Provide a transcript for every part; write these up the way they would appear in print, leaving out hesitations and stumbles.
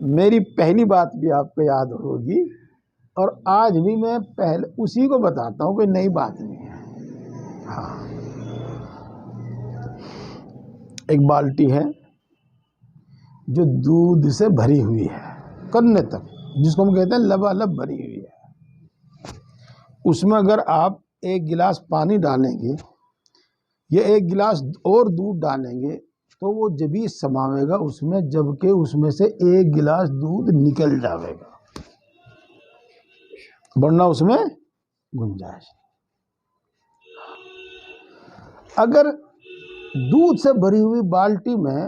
میری پہلی بات بھی آپ کو یاد ہوگی، اور آج بھی میں پہلے اسی کو بتاتا ہوں، کوئی نئی بات نہیں ہے۔ ہاں، ایک بالٹی ہے جو دودھ سے بھری ہوئی ہے کنے تک، جس کو ہم کہتے ہیں لبالب بھری ہوئی ہے۔ اس میں اگر آپ ایک گلاس پانی ڈالیں گے یا ایک گلاس اور دودھ ڈالیں گے تو وہ جبھی سماوے گا اس میں، جبکہ اس میں سے ایک گلاس دودھ نکل جاوے گا، ورنہ اس میں گنجائش نہیں۔ اگر دودھ سے بھری ہوئی بالٹی میں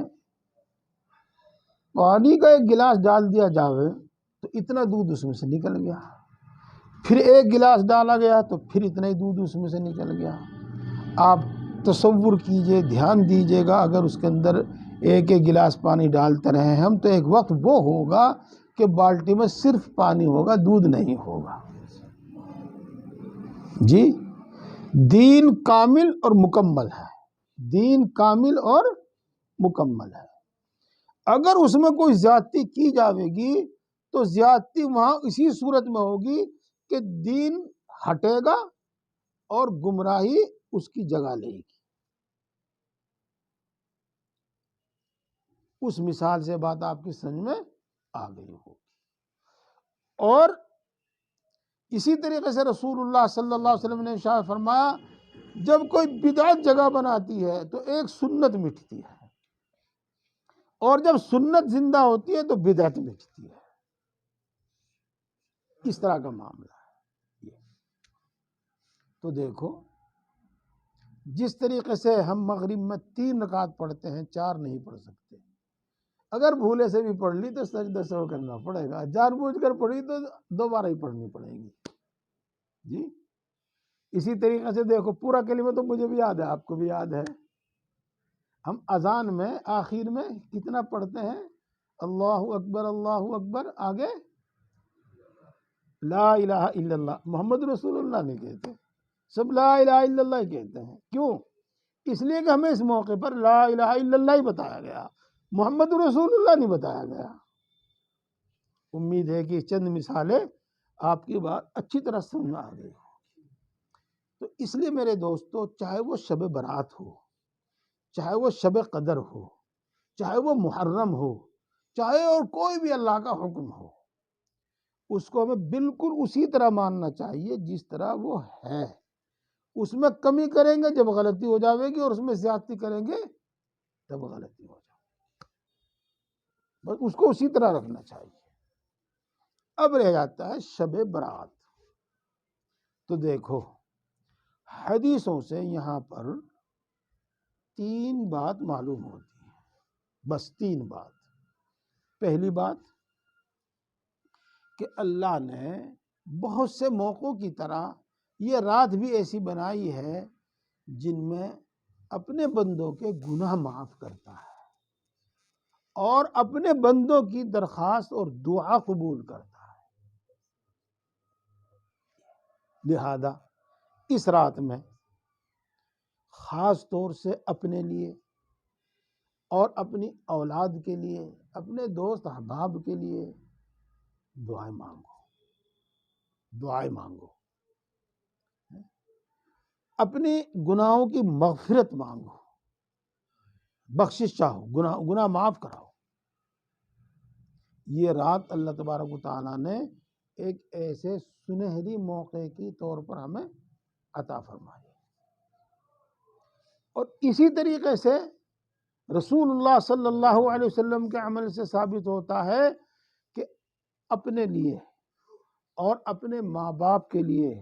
پانی کا ایک گلاس ڈال دیا جاوے تو اتنا دودھ اس میں سے نکل گیا، پھر ایک گلاس ڈالا گیا تو پھر اتنا ہی دودھ اس میں سے نکل گیا۔ آپ تصور کیجئے، دھیان دیجئے گا، اگر اس کے اندر ایک ایک گلاس پانی ڈالتے رہے ہم تو ایک وقت وہ ہوگا کہ بالٹی میں صرف پانی ہوگا، دودھ نہیں ہوگا۔ جی، دین کامل اور مکمل ہے، دین کامل اور مکمل ہے۔ اگر اس میں کوئی زیادتی کی جاوے گی تو زیادتی وہاں اسی صورت میں ہوگی کہ دین ہٹے گا اور گمراہی اس کی جگہ لے گی۔ اس مثال سے بات آپ کی سمجھ میں آ گئی ہوگی۔ اور اسی طریقے سے رسول اللہ صلی اللہ علیہ وسلم نے ارشاد فرمایا، جب کوئی بدعت جگہ بناتی ہے تو ایک سنت مٹتی ہے، اور جب سنت زندہ ہوتی ہے تو بدعت مٹتی ہے۔ اس طرح کا معاملہ ہے یہ۔ تو دیکھو، جس طریقے سے ہم مغرب میں 3 رکعت پڑھتے ہیں، 4 نہیں پڑھ سکتے، اگر بھولے سے بھی پڑھ لی تو سجدہ سہو کرنا پڑے گا، جان بوجھ کر پڑھی تو دوبارہ ہی پڑھنی پڑے گی۔ جی، اسی طریقے سے دیکھو، پورا کلمہ تو مجھے بھی یاد ہے، آپ کو بھی یاد ہے۔ ہم اذان میں آخر میں کتنا پڑھتے ہیں؟ اللہ اکبر، اللہ اکبر، آگے لا الہ الا اللہ، محمد رسول اللہ نہیں کہتے، سب لا الہ الا اللہ ہی کہتے ہیں۔ کیوں؟ اس لیے کہ ہمیں اس موقع پر لا الہ الا اللہ ہی بتایا گیا، محمد رسول اللہ نہیں بتایا گیا۔ امید ہے کہ چند مثالیں آپ کی بات اچھی طرح سمجھ میں آ گئی۔ تو اس لیے میرے دوستو، چاہے وہ شب برات ہو، چاہے وہ شب قدر ہو، چاہے وہ محرم ہو، چاہے اور کوئی بھی اللہ کا حکم ہو، اس کو ہمیں بالکل اسی طرح ماننا چاہیے جس طرح وہ ہے۔ اس میں کمی کریں گے جب غلطی ہو جاوے گی، اور اس میں زیادتی کریں گے تب غلطی ہو جائے گی، بس اس کو اسی طرح رکھنا چاہیے۔ اب رہ جاتا ہے شب برات۔ تو دیکھو، حدیثوں سے یہاں پر 3 بات معلوم ہوتی ہے، بس 3 بات۔ پہلی بات کہ اللہ نے بہت سے موقعوں کی طرح یہ رات بھی ایسی بنائی ہے جن میں اپنے بندوں کے گناہ معاف کرتا ہے اور اپنے بندوں کی درخواست اور دعا قبول کرتا ہے۔ لہذا اس رات میں خاص طور سے اپنے لیے اور اپنی اولاد کے لیے، اپنے دوست احباب کے لیے دعائیں مانگو، دعائیں مانگو، اپنی گناہوں کی مغفرت مانگو، بخشش چاہو، گناہ معاف کراؤ۔ یہ رات اللہ تبارک و تعالیٰ نے ایک ایسے سنہری موقع کی طور پر ہمیں عطا فرمائی۔ اور اسی طریقے سے رسول اللہ صلی اللہ علیہ وسلم کے عمل سے ثابت ہوتا ہے کہ اپنے لیے اور اپنے ماں باپ کے لیے،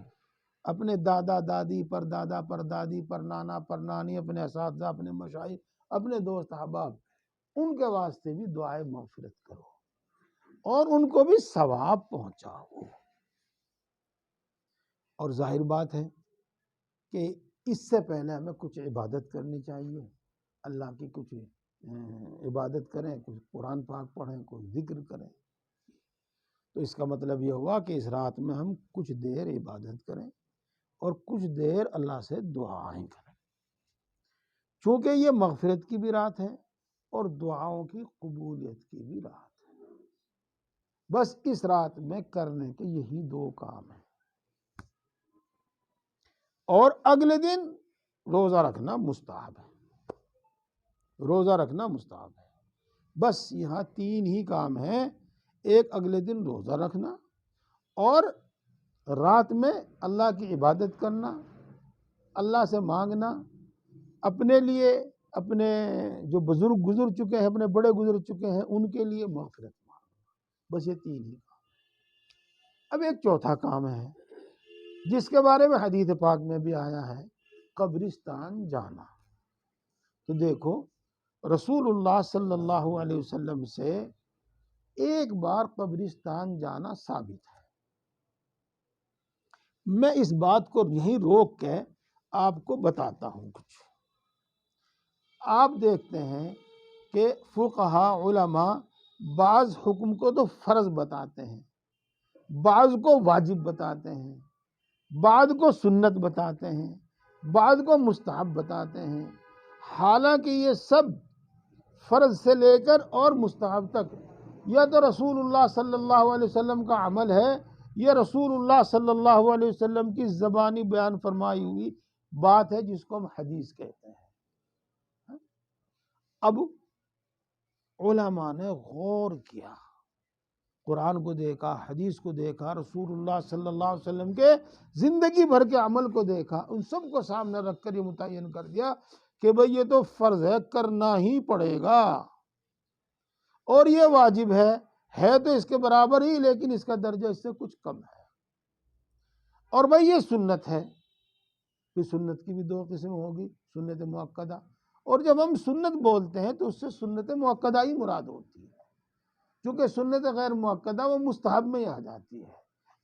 اپنے دادا دادی، پر دادا پر دادی، پر نانا پر نانی، اپنے اساتذہ، اپنے مشائخ، اپنے دوست احباب، ان کے واسطے بھی دعائیں مغفرت کرو اور ان کو بھی ثواب پہنچاؤ۔ اور ظاہر بات ہے کہ اس سے پہلے ہمیں کچھ عبادت کرنی چاہیے، اللہ کی کچھ عبادت کریں، کچھ قرآن پاک پڑھیں، کچھ ذکر کریں۔ تو اس کا مطلب یہ ہوا کہ اس رات میں ہم کچھ دیر عبادت کریں اور کچھ دیر اللہ سے دعائیں کریں، چونکہ یہ مغفرت کی بھی رات ہے اور دعاؤں کی قبولیت کی بھی رات ہے۔ بس اس رات میں کرنے کے یہی 2 کام ہیں، اور اگلے دن روزہ رکھنا مستحب ہے، روزہ رکھنا مستحب ہے۔ بس یہاں 3 ہی کام ہیں، ایک اگلے دن روزہ رکھنا، اور رات میں اللہ کی عبادت کرنا، اللہ سے مانگنا، اپنے لیے، اپنے جو بزرگ گزر چکے ہیں، اپنے بڑے گزر چکے ہیں، ان کے لیے مغفرت مانگنا۔ بس یہ 3 ہی کام۔ اب ایک چوتھا کام ہے جس کے بارے میں حدیث پاک میں بھی آیا ہے، قبرستان جانا۔ تو دیکھو رسول اللہ صلی اللہ علیہ وسلم سے ایک بار قبرستان جانا ثابت ہے۔ میں اس بات کو یہیں روک کے آپ کو بتاتا ہوں کچھ۔ آپ دیکھتے ہیں کہ فقہاء علماء بعض حکم کو تو فرض بتاتے ہیں، بعض کو واجب بتاتے ہیں، بعض کو سنت بتاتے ہیں، بعض کو مستحب بتاتے ہیں، حالانکہ یہ سب فرض سے لے کر اور مستحب تک یا تو رسول اللہ صلی اللہ علیہ وسلم کا عمل ہے، یہ رسول اللہ صلی اللہ علیہ وسلم کی زبانی بیان فرمائی ہوئی بات ہے جس کو ہم حدیث کہتے ہیں۔ اب علماء نے غور کیا، قرآن کو دیکھا، حدیث کو دیکھا، رسول اللہ صلی اللہ علیہ وسلم کے زندگی بھر کے عمل کو دیکھا، ان سب کو سامنے رکھ کر یہ متعین کر دیا کہ بھئی یہ تو فرض ہے، کرنا ہی پڑے گا، اور یہ واجب ہے تو اس کے برابر ہی، لیکن اس کا درجہ اس سے کچھ کم ہے، اور بھئی یہ سنت ہے۔ پھر سنت کی بھی 2 قسم ہوگی، سنت مؤکدہ، اور جب ہم سنت بولتے ہیں تو اس سے سنت مؤکدہ ہی مراد ہوتی ہے، چونکہ سنت غیر مؤکدہ وہ مستحب میں ہی آ جاتی ہے۔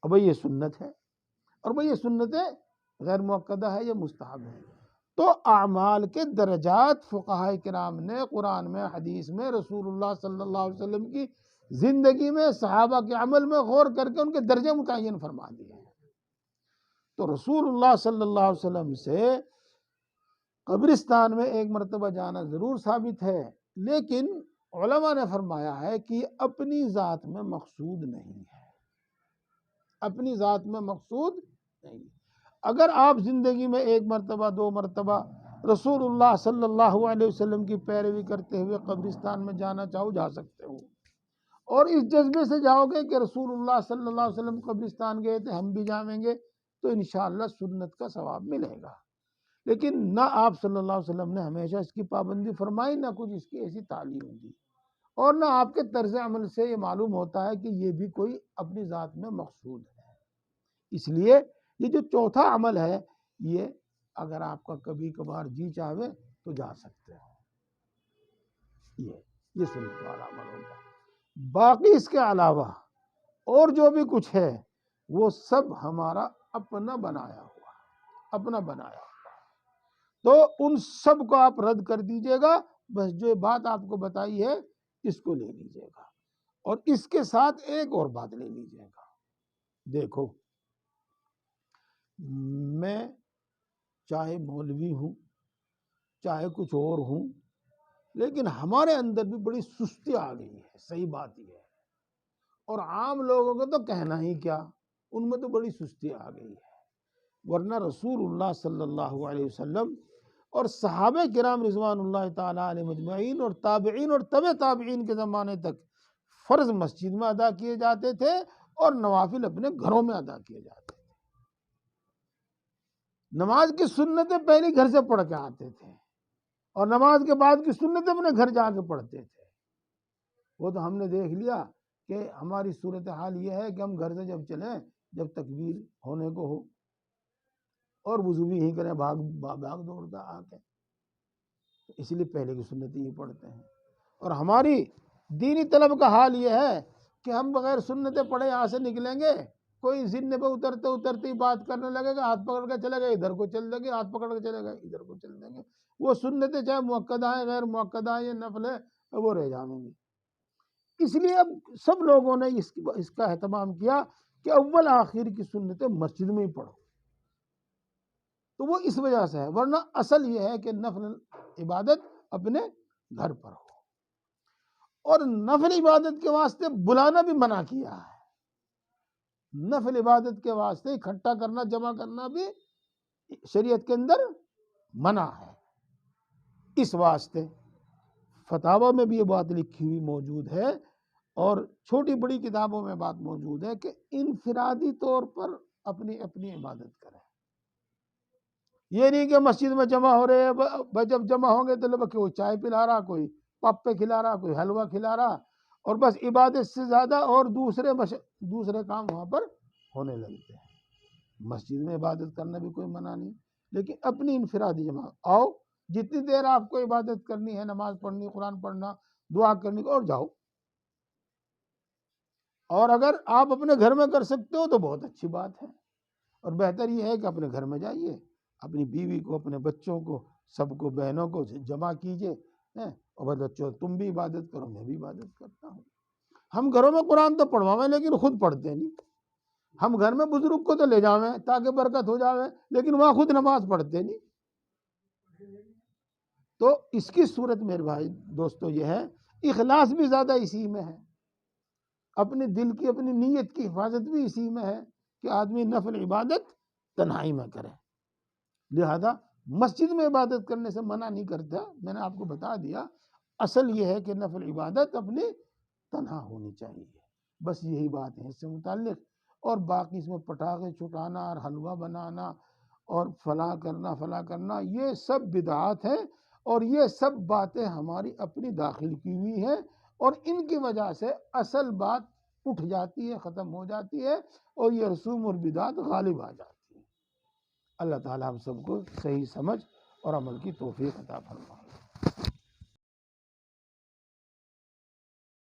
اب بھئی یہ سنت ہے، اور بھئی یہ سنت غیر مؤکدہ ہے، یہ مستحب ہے۔ تو اعمال کے درجات فقہاء کرام نے قرآن میں، حدیث میں، رسول اللہ صلی اللہ علیہ وسلم کی زندگی میں، صحابہ کے عمل میں غور کر کے ان کے درجے متعین فرما دیے ہیں۔ تو رسول اللہ صلی اللہ علیہ وسلم سے قبرستان میں ایک مرتبہ جانا ضرور ثابت ہے، لیکن علماء نے فرمایا ہے کہ یہ اپنی ذات میں مقصود نہیں ہے، اپنی ذات میں مقصود نہیں۔ اگر آپ زندگی میں 1 مرتبہ 2 مرتبہ رسول اللہ صلی اللہ علیہ وسلم کی پیروی کرتے ہوئے قبرستان میں جانا چاہو، جا سکتے ہو، اور اس جذبے سے جاؤ گے کہ رسول اللہ صلی اللہ علیہ وسلم قبرستان گئے تھے، ہم بھی جائیں گے، تو انشاءاللہ سنت کا ثواب ملے گا۔ لیکن نہ آپ صلی اللہ علیہ وسلم نے ہمیشہ اس کی پابندی فرمائی، نہ کچھ اس کی ایسی تعلیم دی، اور نہ آپ کے طرز عمل سے یہ معلوم ہوتا ہے کہ یہ بھی کوئی اپنی ذات میں مقصود ہے۔ اس لیے یہ جو چوتھا عمل ہے، یہ اگر آپ کا کبھی کبھار جی چاہے تو جا سکتے ہو، یہ سنت والا عمل ہوتا ہے۔ باقی اس کے علاوہ اور جو بھی کچھ ہے وہ سب ہمارا اپنا بنایا ہوا، اپنا بنایا ہوا، تو ان سب کو آپ رد کر دیجئے گا، بس جو بات آپ کو بتائی ہے اس کو لے لیجئے گا، اور اس کے ساتھ ایک اور بات لے لیجئے گا۔ دیکھو، میں چاہے مولوی ہوں، چاہے کچھ اور ہوں، لیکن ہمارے اندر بھی بڑی سستی آ گئی ہے، صحیح بات یہ ہے، اور عام لوگوں کو تو کہنا ہی کیا، ان میں تو بڑی سستی آ گئی ہے، ورنہ رسول اللہ صلی اللہ علیہ وسلم اور صحابہ کرام رضوان اللہ تعالیٰ علیہ مجمعین اور تابعین اور تبع تابعین کے زمانے تک فرض مسجد میں ادا کیے جاتے تھے، اور نوافل اپنے گھروں میں ادا کیے جاتے تھے۔ نماز کی سنتیں پہلے گھر سے پڑھ کے آتے تھے، اور نماز کے بعد کی سنتیں اپنے گھر جا کے پڑھتے تھے۔ وہ تو ہم نے دیکھ لیا کہ ہماری صورتحال یہ ہے کہ ہم گھر سے جب چلیں، جب تکبیر ہونے کو ہو، اور وضو بھی ہی کریں بھاگ دوڑتا آ کے، اس لیے پہلے کی سنتیں ہی پڑھتے ہیں۔ اور ہماری دینی طلب کا حال یہ ہے کہ ہم بغیر سنتیں پڑھے یہاں سے نکلیں گے، کوئی زن پہ اترتے اترتے ہی بات کرنے لگے گا، ہاتھ پکڑ کے چلے گا، ادھر کو چل دیں گے، ہاتھ پکڑ کے چلے گا، ادھر کو چل دیں گے، وہ سنتیں چاہے مؤکدہ ہیں، غیر مؤکدہ ہیں، نفل ہے، وہ رہ جائیں گی۔ اس لیے اب سب لوگوں نے اس کا اہتمام کیا کہ اول آخر کی سنتیں مسجد میں ہی پڑھو، تو وہ اس وجہ سے ہے، ورنہ اصل یہ ہے کہ نفل عبادت اپنے گھر پر ہو۔ اور نفل عبادت کے واسطے بلانا بھی منع کیا ہے، نفل عبادت کے واسطے اکٹھا کرنا جمع کرنا بھی شریعت کے اندر منع ہے۔ اس واسطے فتاوی میں بھی یہ بات لکھی ہوئی موجود ہے اور چھوٹی بڑی کتابوں میں بات موجود ہے کہ انفرادی طور پر اپنی اپنی عبادت کریں۔ یہ نہیں کہ مسجد میں جمع ہو رہے ہیں، جب جمع ہوں گے تو کوئی چائے پلا رہا، کوئی پپے کھلا رہا، کوئی حلوہ کھلا رہا، اور بس عبادت سے زیادہ اور دوسرے کام وہاں پر ہونے لگتے ہیں۔ مسجد میں عبادت کرنا بھی کوئی منع نہیں، لیکن اپنی انفرادی جمع آؤ، جتنی دیر آپ کو عبادت کرنی ہے، نماز پڑھنی، قرآن پڑھنا، دعا کرنی، اور جاؤ۔ اور اگر آپ اپنے گھر میں کر سکتے ہو تو بہت اچھی بات ہے، اور بہتر یہ ہے کہ اپنے گھر میں جائیے، اپنی بیوی کو، اپنے بچوں کو، سب کو، بہنوں کو جمع کیجئے، اور بچوں تم بھی عبادت کرو، میں بھی عبادت کرتا ہوں۔ ہم گھروں میں قرآن تو پڑھواویں لیکن خود پڑھتے نہیں۔ ہم گھر میں بزرگ کو تو لے جاویں تاکہ برکت ہو جاوے، لیکن وہاں خود نماز پڑھتے نہیں۔ تو اس کی صورت میرے بھائی دوستو یہ ہے، اخلاص بھی زیادہ اسی میں ہے، اپنے دل کی، اپنی نیت کی حفاظت بھی اسی میں ہے کہ آدمی نفل عبادت تنہائی میں کرے۔ لہذا مسجد میں عبادت کرنے سے منع نہیں کرتا، میں نے آپ کو بتا دیا، اصل یہ ہے کہ نفل عبادت اپنی تنہا ہونی چاہیے، بس یہی بات ہے اس سے متعلق۔ اور باقی اس میں پٹاخے چھٹانا اور حلوہ بنانا اور فلاں کرنا یہ سب بدعات ہیں، اور یہ سب باتیں ہماری اپنی داخل کی ہوئی ہیں، اور ان کی وجہ سے اصل بات اٹھ جاتی ہے، ختم ہو جاتی ہے، اور یہ رسوم اور بدعات غالب آ جاتی ہیں۔ اللہ تعالی ہم سب کو صحیح سمجھ اور عمل کی توفیق عطا فرمائے۔